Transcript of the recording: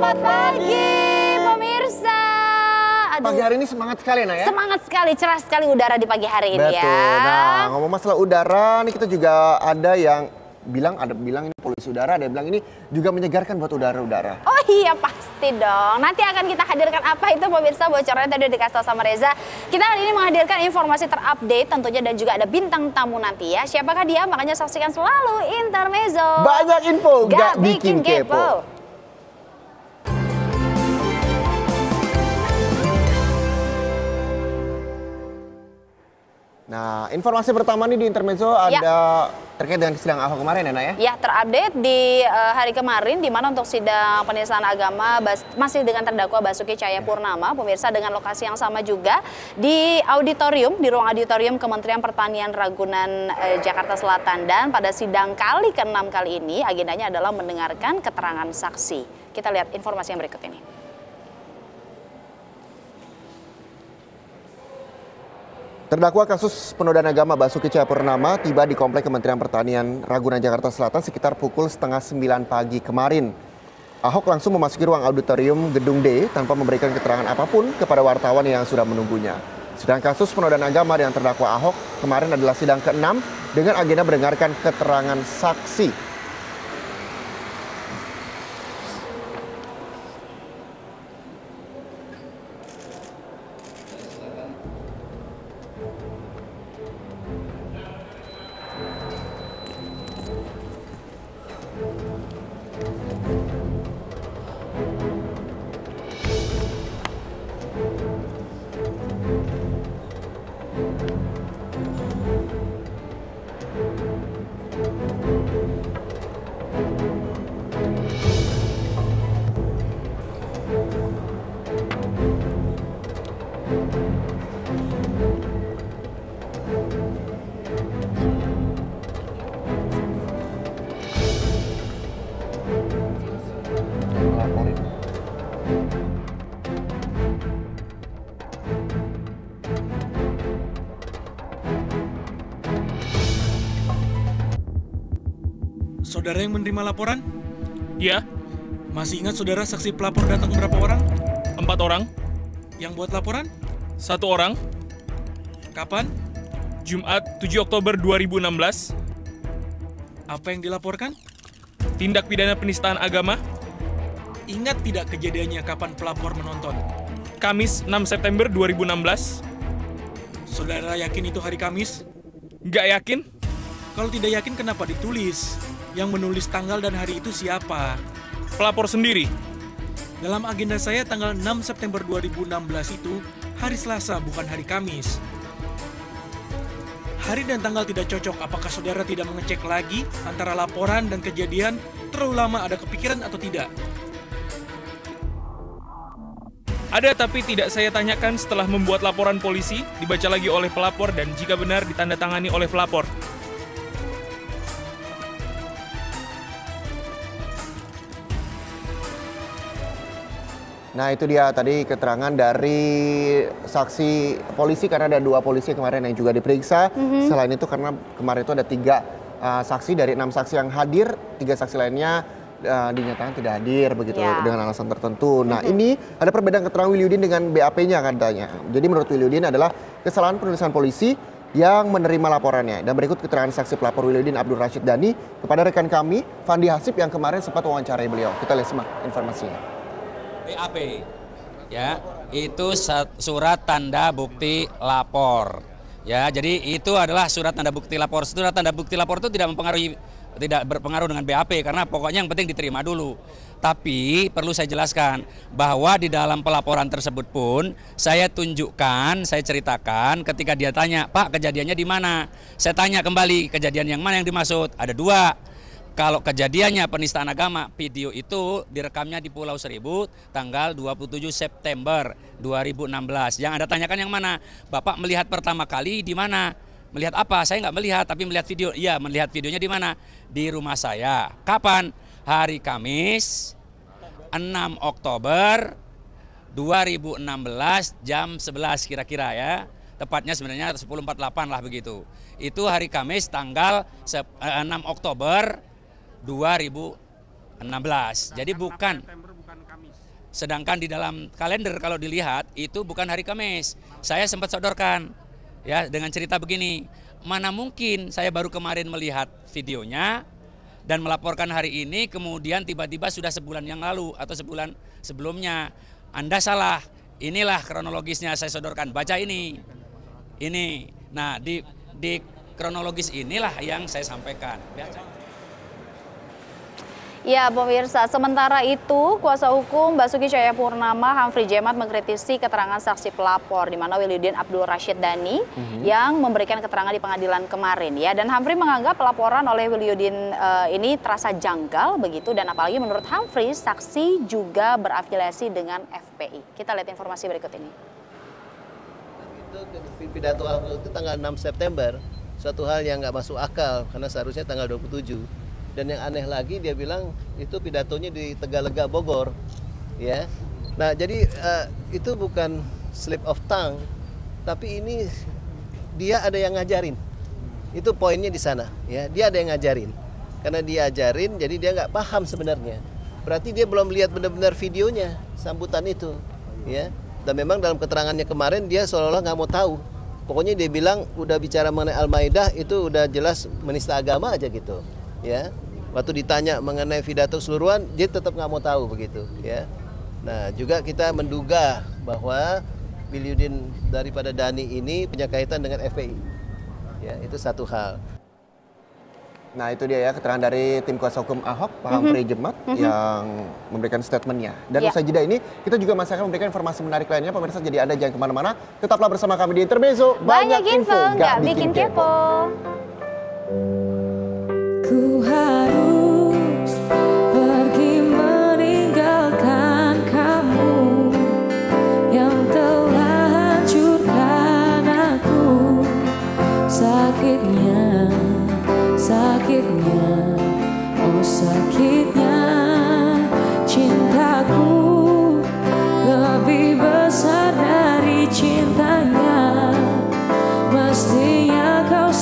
Selamat pagi pemirsa. Aduh, pagi hari ini semangat sekali Nak ya? Semangat sekali, cerah sekali udara di pagi hari ini. Betul. Ya. Nah, ngomong masalah udara, nih kita juga ada yang bilang ini polusi udara, ada yang bilang ini juga menyegarkan buat udara-udara. Oh iya pasti dong. Nanti akan kita hadirkan apa itu pemirsa, bocorannya tadi dikasih tahu sama Reza. Kita hari ini menghadirkan informasi terupdate tentunya dan juga ada bintang tamu nanti ya. Siapakah dia? Makanya saksikan selalu Intermezzo. Banyak info, gak bikin kepo. Nah, informasi pertama nih di Intermezzo ada terkait dengan sidang Ahok kemarin ya, Nak ya? Ya, terupdate di hari kemarin di mana untuk sidang penistaan agama masih dengan terdakwa Basuki Cahayapurnama, pemirsa, dengan lokasi yang sama juga di auditorium, di ruang auditorium Kementerian Pertanian Ragunan Jakarta Selatan. Dan pada sidang kali ke-6 kali ini agendanya adalah mendengarkan keterangan saksi. Kita lihat informasi yang berikut ini. Terdakwa kasus penodaan agama Basuki Cahayapurnama tiba di Komplek Kementerian Pertanian Ragunan Jakarta Selatan sekitar pukul 8:30 pagi kemarin. Ahok langsung memasuki ruang auditorium Gedung D tanpa memberikan keterangan apapun kepada wartawan yang sudah menunggunya. Sidang kasus penodaan agama dengan terdakwa Ahok kemarin adalah sidang ke-6 dengan agenda mendengarkan keterangan saksi. Saudara yang menerima laporan? Ya. Masih ingat saudara saksi pelapor datang berapa orang? 4 orang. Yang buat laporan? 1 orang. Kapan? Jumat 7 Oktober 2016. Apa yang dilaporkan? Tindak pidana penistaan agama. Ingat tidak kejadiannya kapan pelapor menonton? Kamis 6 September 2016. Saudara yakin itu hari Kamis? Nggak yakin? Kalau tidak yakin kenapa ditulis? Yang menulis tanggal dan hari itu siapa? Pelapor sendiri. Dalam agenda saya tanggal 6 September 2016 itu hari Selasa bukan hari Kamis. Hari dan tanggal tidak cocok. Apakah saudara tidak mengecek lagi antara laporan dan kejadian? Terlalu lama, ada kepikiran atau tidak? Ada, tapi tidak saya tanyakan setelah membuat laporan polisi, dibaca lagi oleh pelapor dan jika benar ditandatangani oleh pelapor. Nah itu dia tadi keterangan dari saksi polisi karena ada 2 polisi kemarin yang juga diperiksa. Selain itu karena kemarin itu ada 3 saksi dari 6 saksi yang hadir, 3 saksi lainnya dinyatakan tidak hadir begitu dengan alasan tertentu. Nah ini ada perbedaan keterangan Wiliudin dengan BAP-nya katanya. Jadi menurut Wiliudin adalah kesalahan penulisan polisi yang menerima laporannya. Dan berikut keterangan saksi pelapor Wiliudin Abdul Rashid Dhani kepada rekan kami Fandi Hasib yang kemarin sempat wawancarai beliau. Kita lihat simak informasinya. BAP, ya, itu surat tanda bukti lapor. Ya, jadi itu adalah surat tanda bukti lapor. Surat tanda bukti lapor itu tidak berpengaruh dengan BAP karena pokoknya yang penting diterima dulu. Tapi perlu saya jelaskan bahwa di dalam pelaporan tersebut pun saya tunjukkan, saya ceritakan ketika dia tanya, "Pak, kejadiannya di mana?" Saya tanya kembali, kejadian yang mana yang dimaksud? Ada 2. Kalau kejadiannya penistaan agama, video itu direkamnya di Pulau Seribu tanggal 27 September 2016. Yang Anda tanyakan yang mana? Bapak melihat pertama kali di mana? Melihat apa? Saya nggak melihat, tapi melihat video. Iya, melihat videonya di mana? Di rumah saya. Kapan? Hari Kamis 6 Oktober 2016 jam 11 kira-kira ya. Tepatnya sebenarnya 10.48 lah begitu. Itu hari Kamis tanggal 6 Oktober 2016. Jadi bukan Sedangkan di dalam kalender kalau dilihat itu bukan hari Kamis. Saya sempat sodorkan ya dengan cerita begini, mana mungkin saya baru kemarin melihat videonya dan melaporkan hari ini, kemudian tiba-tiba sudah sebulan yang lalu atau sebulan sebelumnya. Anda salah. Inilah kronologisnya saya sodorkan. Baca ini. Ini. Nah, di kronologis inilah yang saya sampaikan. Ya, pemirsa, sementara itu kuasa hukum Basuki Cahayapurnama Humphrey Jemat mengkritisi keterangan saksi pelapor di mana Wiliudin Abdul Rashid Dhani yang memberikan keterangan di pengadilan kemarin ya, dan Humphrey menganggap laporan oleh Wiliudin ini terasa janggal begitu, dan apalagi menurut Humphrey saksi juga berafiliasi dengan FPI. Kita lihat informasi berikut ini. Itu pidato Ahok itu tanggal 6 September, suatu hal yang nggak masuk akal karena seharusnya tanggal 27. Dan yang aneh lagi dia bilang itu pidatonya di Tegalega, Bogor, ya. Nah jadi itu bukan slip of tongue, tapi ini dia ada yang ngajarin. Itu poinnya di sana, ya. Dia ada yang ngajarin, karena dia ajarin, jadi dia nggak paham sebenarnya. Berarti dia belum lihat benar-benar videonya sambutan itu, ya. Dan memang dalam keterangannya kemarin dia seolah-olah nggak mau tahu. Pokoknya dia bilang udah bicara mengenai Al-Maidah itu udah jelas menista agama aja gitu, ya. Waktu ditanya mengenai pidato keseluruhan, dia tetap nggak mau tahu begitu, ya. Nah, juga kita menduga bahwa Wiliudin daripada Dhani ini punya kaitan dengan FPI. Ya, itu satu hal. Nah itu dia ya keterangan dari tim kuasa hukum Ahok, Pak Humphrey Jemat yang memberikan statementnya. Dan usai jeda ini kita juga masih akan memberikan informasi menarik lainnya. Pemirsa, jadi Anda jangan kemana-mana, tetaplah bersama kami di Intermezzo. Banyak info, nggak bikin kepo. Ku harus pergi meninggalkan kamu yang telah hancurkan aku. Sakitnya, sakitnya, oh sakitnya cintaku lebih besar dari cintanya. Mestinya kau